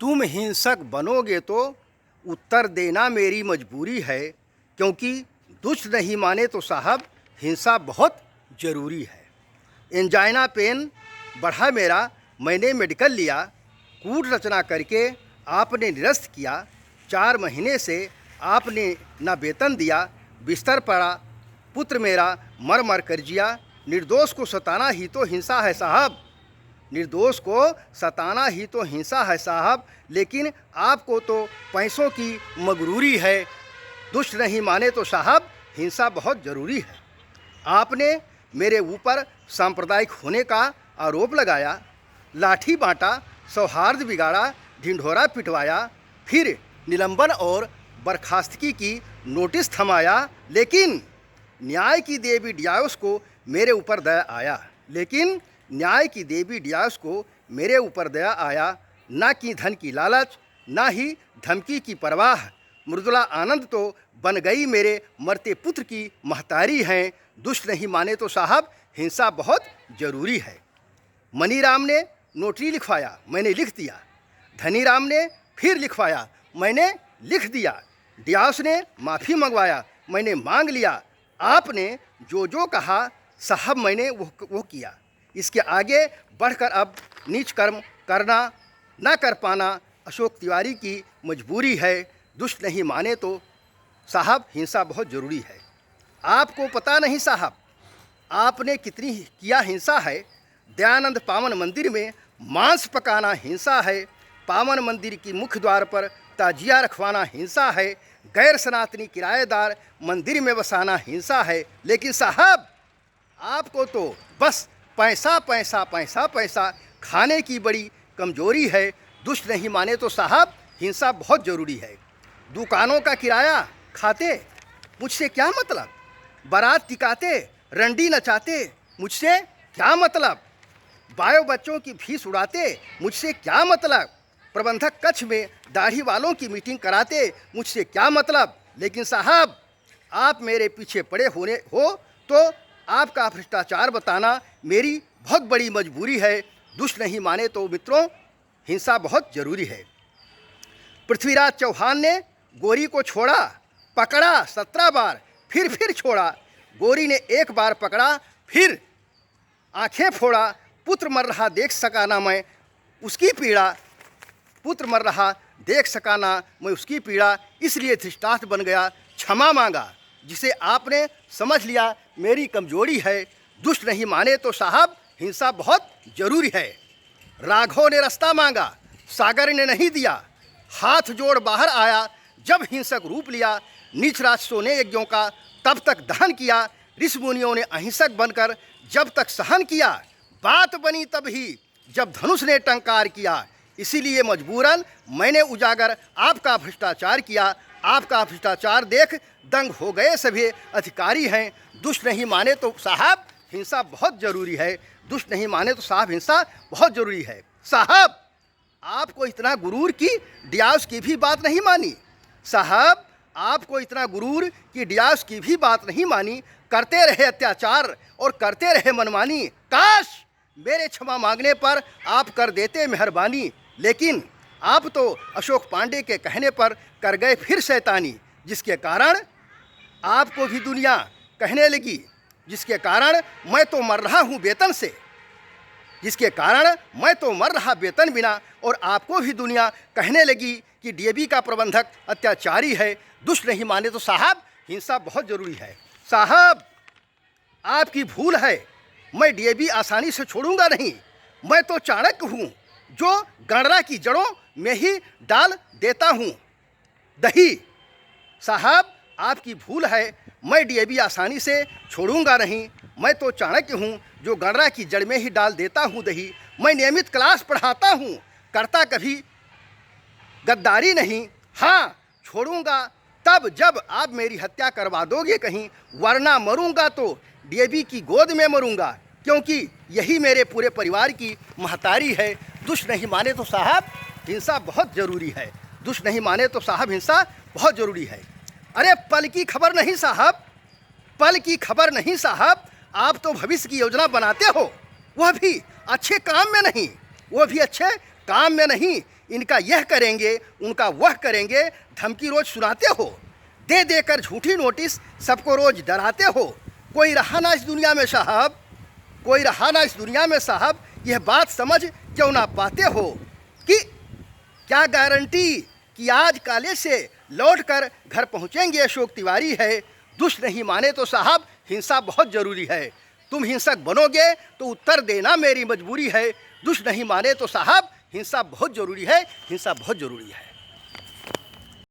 तुम हिंसक बनोगे तो उत्तर देना मेरी मजबूरी है, क्योंकि दुष्ट नहीं माने तो साहब हिंसा बहुत ज़रूरी है। एंजाइना पेन बढ़ा मेरा, मैंने मेडिकल लिया, कूट रचना करके आपने निरस्त किया। 4 महीने से आपने न वेतन दिया, बिस्तर पड़ा पुत्र मेरा मर मर कर जिया। निर्दोष को सताना ही तो हिंसा है साहब, निर्दोष को सताना ही तो हिंसा है साहब, लेकिन आपको तो पैसों की मगरूरी है। दुष्ट नहीं माने तो साहब हिंसा बहुत ज़रूरी है। आपने मेरे ऊपर सांप्रदायिक होने का आरोप लगाया, लाठी बांटा, सौहार्द बिगाड़ा, ढिंढोरा पिटवाया, फिर निलंबन और बर्खास्तगी की नोटिस थमाया। लेकिन न्याय की देवी डियायोस को मेरे ऊपर दया आया, लेकिन न्याय की देवी डियायोस को मेरे ऊपर दया आया। ना कि धन की लालच, ना ही धमकी की परवाह। मृदुला आनंद तो बन गई मेरे मरते पुत्र की महतारी हैं। दुष्ट नहीं माने तो साहब हिंसा बहुत ज़रूरी है। मनीराम ने नोटरी लिखवाया, मैंने लिख दिया। धनीराम ने फिर लिखवाया, मैंने लिख दिया। डियास ने माफ़ी मंगवाया, मैंने मांग लिया। आपने जो जो कहा साहब मैंने वो किया। इसके आगे बढ़कर अब नीच कर्म करना ना कर पाना अशोक तिवारी की मजबूरी है। दुष्ट नहीं माने तो साहब हिंसा बहुत ज़रूरी है। आपको पता नहीं साहब आपने कितनी किया हिंसा है। दयानंद पावन मंदिर में मांस पकाना हिंसा है। पावन मंदिर की मुख्य द्वार पर ताजिया रखवाना हिंसा है। गैर सनातनी किराएदार मंदिर में बसाना हिंसा है। लेकिन साहब आपको तो बस पैसा पैसा पैसा पैसा खाने की बड़ी कमजोरी है। दुष्ट नहीं माने तो साहब हिंसा बहुत ज़रूरी है। दुकानों का किराया खाते, मुझसे क्या मतलब? बारात टिकाते, रंडी नचाते, मुझसे क्या मतलब? बायो बच्चों की फीस उड़ाते, मुझसे क्या मतलब? प्रबंधक कक्ष में दाढ़ी वालों की मीटिंग कराते, मुझसे क्या मतलब? लेकिन साहब आप मेरे पीछे पड़े होने हो तो आपका भ्रष्टाचार बताना मेरी बहुत बड़ी मजबूरी है। दुष्ट नहीं माने तो मित्रों हिंसा बहुत ज़रूरी है। पृथ्वीराज चौहान ने गोरी को छोड़ा, पकड़ा 17 बार, फिर छोड़ा। गोरी ने एक बार पकड़ा, फिर आंखें फोड़ा। पुत्र मर रहा देख सका ना मैं उसकी पीड़ा, पुत्र मर रहा देख सका ना मैं उसकी पीड़ा। इसलिए धृष्टार्थ बन गया, क्षमा मांगा। जिसे आपने समझ लिया मेरी कमजोरी है। दुष्ट नहीं माने तो साहब हिंसा बहुत ज़रूरी है। राघव ने रास्ता मांगा, सागर ने नहीं दिया। हाथ जोड़ बाहर आया, जब हिंसक रूप लिया। नीच राक्षसों ने यज्ञों का तब तक दहन किया। ऋषि मुनियों ने अहिंसक बनकर जब तक सहन किया। बात बनी तब ही जब धनुष ने टंकार किया। इसीलिए मजबूरन मैंने उजागर आपका भ्रष्टाचार किया। आपका भ्रष्टाचार देख दंग हो गए सभी अधिकारी हैं। दुष्ट नहीं माने तो साहब हिंसा बहुत ज़रूरी है। दुष्ट नहीं माने तो साहब हिंसा बहुत ज़रूरी है। साहब आपको इतना गुरूर कि डियास की भी बात नहीं मानी। साहब आपको इतना गुरूर कि डियास की भी बात नहीं मानी। करते रहे अत्याचार और करते रहे मनमानी। काश मेरे क्षमा मांगने पर आप कर देते मेहरबानी। लेकिन आप तो अशोक पांडे के कहने पर कर गए फिर शैतानी, जिसके कारण आपको भी दुनिया कहने लगी, जिसके कारण मैं तो मर रहा हूँ वेतन से, जिसके कारण मैं तो मर रहा वेतन बिना। और आपको भी दुनिया कहने लगी कि डीएवी का प्रबंधक अत्याचारी है। दुष्ट नहीं माने तो साहब हिंसा बहुत ज़रूरी है। साहब आपकी भूल है, मैं डीएवी आसानी से छोड़ूंगा नहीं। मैं तो चाणक्य हूँ जो गणरा की जड़ों में ही डाल देता हूँ दही। साहब आपकी भूल है, मैं डीएवी आसानी से छोड़ूंगा नहीं। मैं तो चाणक्य हूँ जो गणरा की जड़ में ही डाल देता हूँ दही। मैं नियमित क्लास पढ़ाता हूँ, करता कभी गद्दारी नहीं। हाँ छोड़ूंगा तब जब आप मेरी हत्या करवा दोगे कहीं, वरना मरूंगा तो डीएवी की गोद में मरूंगा, क्योंकि यही मेरे पूरे परिवार की महतारी है। दुष्ट नहीं माने तो साहब हिंसा बहुत ज़रूरी है। दुष्ट नहीं माने तो साहब हिंसा बहुत ज़रूरी है। अरे पल की खबर नहीं साहब, पल की खबर नहीं साहब। आप तो भविष्य की योजना बनाते हो, वह भी अच्छे काम में नहीं, वो भी अच्छे काम में नहीं। इनका यह करेंगे, उनका वह करेंगे, धमकी रोज सुनाते हो, दे देकर झूठी नोटिस सबको रोज डराते हो। कोई रहा ना इस दुनिया में साहब, कोई रहा ना इस दुनिया में साहब, यह बात समझ क्यों ना पाते हो कि क्या गारंटी कि आज कॉलेज से लौटकर घर पहुंचेंगे अशोक तिवारी है। दुष्ट नहीं माने तो साहब हिंसा बहुत ज़रूरी है। तुम हिंसक बनोगे तो उत्तर देना मेरी मजबूरी है। दुष्ट नहीं माने तो साहब हिंसा बहुत ज़रूरी है, हिंसा बहुत ज़रूरी है।